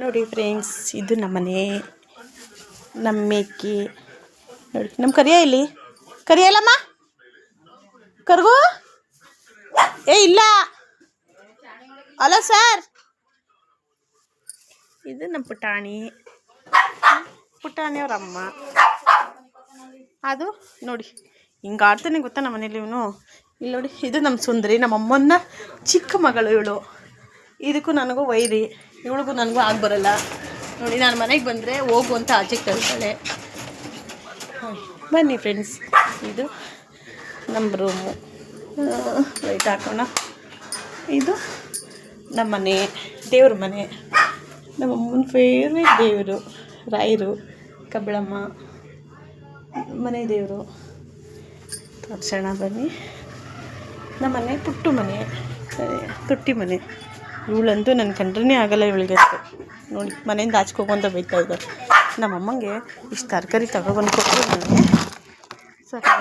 ನೋಡಿ ಫ್ರೆಂಡ್ಸ್, ಇದು ನಮ್ಮನೆ, ನಮ್ಮ ಮೇಕೆ ನೋಡಿ. ನಮ್ಮ ಕರಿಯ ಇಲ್ಲಿ ಕರಿಯಲ್ಲಮ್ಮ, ಕರ್ಗು ಏ ಇಲ್ಲ ಅಲ್ಲ ಸರ್. ಇದು ನಮ್ಮ ಪುಟಾಣಿ, ಪುಟಾಣಿಯವ್ರಮ್ಮ. ಅದು ನೋಡಿ ಹಿಂಗೆ ಆಡ್ತಾನೆ ಗೊತ್ತಾ ನಮ್ಮ ಮನೇಲಿ ಇವನು. ಇಲ್ಲಿ ನೋಡಿ, ಇದು ನಮ್ಮ ಸುಂದರಿ, ನಮ್ಮ ಅಮ್ಮನ ಚಿಕ್ಕ ಮಗಳು ಇವಳು. ಇದಕ್ಕೂ ನನಗೂ ವೈರಿ, ಇವಳಿಗೂ ನನಗೂ ಆಗಿ ಬರೋಲ್ಲ ನೋಡಿ. ನಾನು ಮನೆಗೆ ಬಂದರೆ ಹೋಗು ಅಂತ ಆಚೆಗೆ ತಳ್ತಾಳೆ. ಬನ್ನಿ ಫ್ರೆಂಡ್ಸ್, ಇದು ನಮ್ಮ ರೂಮು. ಲೈಟ್ ಹಾಕೋಣ. ಇದು ನಮ್ಮ ಮನೆ, ದೇವ್ರ ಮನೆ. ನಮ್ಮ ಅಮ್ಮನ ಫೇವ್ರೇಟ್ ದೇವರು ರಾಯರು, ಕಬ್ಬಳಮ್ಮ ಮನೆ ದೇವರು. ತೋರಿಸೋಣ ಬನ್ನಿ. ನಮ್ಮ ಮನೆ ಪುಟ್ಟು ಮನೆ, ತುಟ್ಟಿ ಮನೆ. ಇವಳಂತೂ ನನ್ನ ಕಂಡ್ರೇ ಆಗಲ್ಲ ಇವಳಿಗೆ ನೋಡಿ. ಮನೆಯಿಂದ ಆಚ್ಕೋಕೊಂತ ಬೈತಾ ಇದ್ದಾರೆ. ನಮ್ಮಮ್ಮಂಗೆ ಇಷ್ಟು ತರಕಾರಿ ತಗೊಬಂದು ಕೊಟ್ಟರು ನನಗೆ ಸರಿ.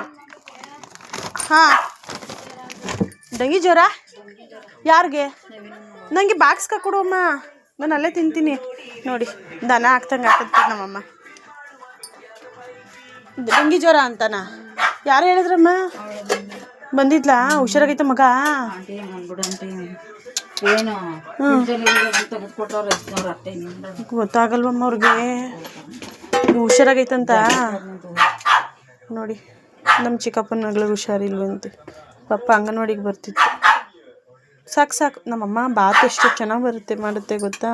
ಹಾಂ, ಡೆಂಗಿ ಜ್ವರ ಯಾರಿಗೆ? ನನಗೆ ಬಾಕ್ಸ್ಗೆ ಕೊಡು ಅಮ್ಮ, ನಾನು ಅಲ್ಲೇ ತಿಂತೀನಿ. ನೋಡಿ ದನ ಹಾಕ್ತಂಗೆ ಹಾಕತ್ತೆ ನಮ್ಮಮ್ಮ. ಡೆಂಗಿ ಜ್ವರ ಅಂತನಾ? ಯಾರು ಹೇಳಿದ್ರಮ್ಮ? ಬಂದಿದ್ಲಾ? ಹುಷಾರಾಗೈತೆ ಮಗ? ಗೊತ್ತಾಗಲ್ವಮ್ಮ ಅವ್ರಿಗೆ ಹುಷಾರಾಗೈತಂತ. ನೋಡಿ ನಮ್ಮ ಚಿಕ್ಕಪ್ಪನ ಮಗಳು ಹುಷಾರಿಲ್ವಂತೆ, ಪಪ್ಪ ಅಂಗನವಾಡಿಗೆ ಬರ್ತಿತ್ತು. ಸಾಕು ಸಾಕು. ನಮ್ಮಮ್ಮ ಬಾತ್ ಎಷ್ಟು ಚೆನ್ನಾಗಿ ಮಾಡುತ್ತೆ ಗೊತ್ತಾ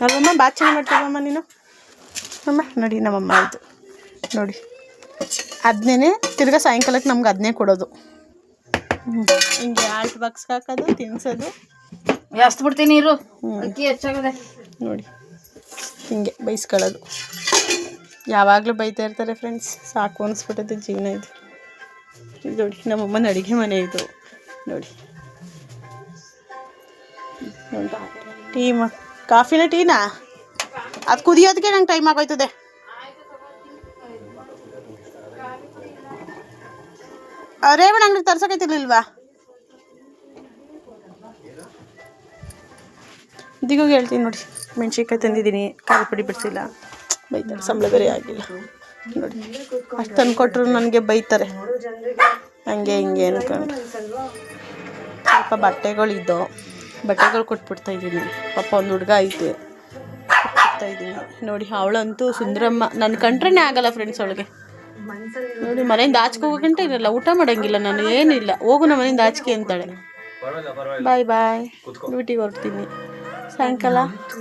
ಅಲ್ವಮ್ಮ? ಬಾತ್ ಚೆನ್ನಾಗಿ ಮಾಡ್ತೀವಮ್ಮ ನೀನು. ಅಮ್ಮ ನೋಡಿ ನಮ್ಮಮ್ಮ ಇದು ನೋಡಿ, ಅದನ್ನೇ ತಿರ್ಗಾ ಸಾಯಂಕಾಲಕ್ಕೆ ನಮ್ಗೆ ಅದನ್ನೇ ಕೊಡೋದು. ಹಿಂಗೆ ಆಲ್ಟ್ ಬಾಕ್ಸ್ ಹಾಕೋದು, ತಿನ್ಸೋದು. ಜಾಸ್ತಿ ಬಿಡ್ತೀನಿ ನೀರು, ಅಕ್ಕಿ ಹೆಚ್ಚಾಗದೆ ನೋಡಿ. ಹಿಂಗೆ ಬೈಸ್ಕೊಳ್ಳೋದು. ಯಾವಾಗಲೂ ಬೈತಾ ಇರ್ತಾರೆ ಫ್ರೆಂಡ್ಸ್, ಸಾಕು ಅನಿಸ್ಬಿಟ್ಟೈತೆ ಜೀವನ ಇದು. ಇದು ನೋಡಿ ನಮ್ಮಮ್ಮನ ಅಡುಗೆ ಮನೆ ಇದು ನೋಡಿ. ಟೀ ಕಾಫಿನ ಟೀನಾ? ಅದು ಕುದಿಯೋದಕ್ಕೆ ನಂಗೆ ಟೈಮ್ ಆಗೋಯ್ತದೆ. ರೇವಣ ಅಂಗಡಿ ತರ್ಸಕೈತಿರ್ಲಿಲ್ವಾ? ದಿಗೋಗಿ ಹೇಳ್ತೀನಿ ನೋಡಿ. ಮೆಣ್ಸಿನ್ಕಾಯಿ ತಂದಿದ್ದೀನಿ, ಖಾರ ಪುಡಿ ಬಿಡಿಸಿಲ್ಲ, ಬೈತಾರೆ. ಸಂಬಳ ಬೇರೆ ಆಗಿಲ್ಲ ನೋಡಿ. ಅಷ್ಟು ತಂದುಕೊಟ್ರು ನನಗೆ ಬೈತಾರೆ, ಹಂಗೆ ಹಿಂಗೆ ಅಂದ್ಕೊಂಡು. ಸ್ವಲ್ಪ ಬಟ್ಟೆಗಳಿದ್ದು, ಬಟ್ಟೆಗಳು ಕೊಟ್ಬಿಡ್ತಾಯಿದ್ದೀನಿ. ಪಾಪ ಒಂದು ಹುಡುಗ ಐತೆ, ಕೊಟ್ಬಿಡ್ತಾಯಿದ್ದೀನಿ ನೋಡಿ. ಅವಳಂತೂ ಸುಂದರಮ್ಮ, ನನ್ನ ಕಂಡ್ರೇ ಆಗಲ್ಲ ಫ್ರೆಂಡ್ಸ್ ಅವಳಿಗೆ ನೋಡಿ. ಮನೆಯಿಂದ ಆಚೆಗೆ ಹೋಗೋಗಂಟ ಇರಲ್ಲ, ಊಟ ಮಾಡೋಂಗಿಲ್ಲ ನಾನು, ಏನಿಲ್ಲ. ಹೋಗು ನಮ್ಮ ಮನೆಯಿಂದ ಆಚೆಗೆ ಅಂತಾಳೆ. ಬಾಯ್ ಬಾಯ್, ಡ್ಯೂಟಿಗೆ ಹೊರಡ್ತೀನಿ ಸಾಯಂಕಾಲ.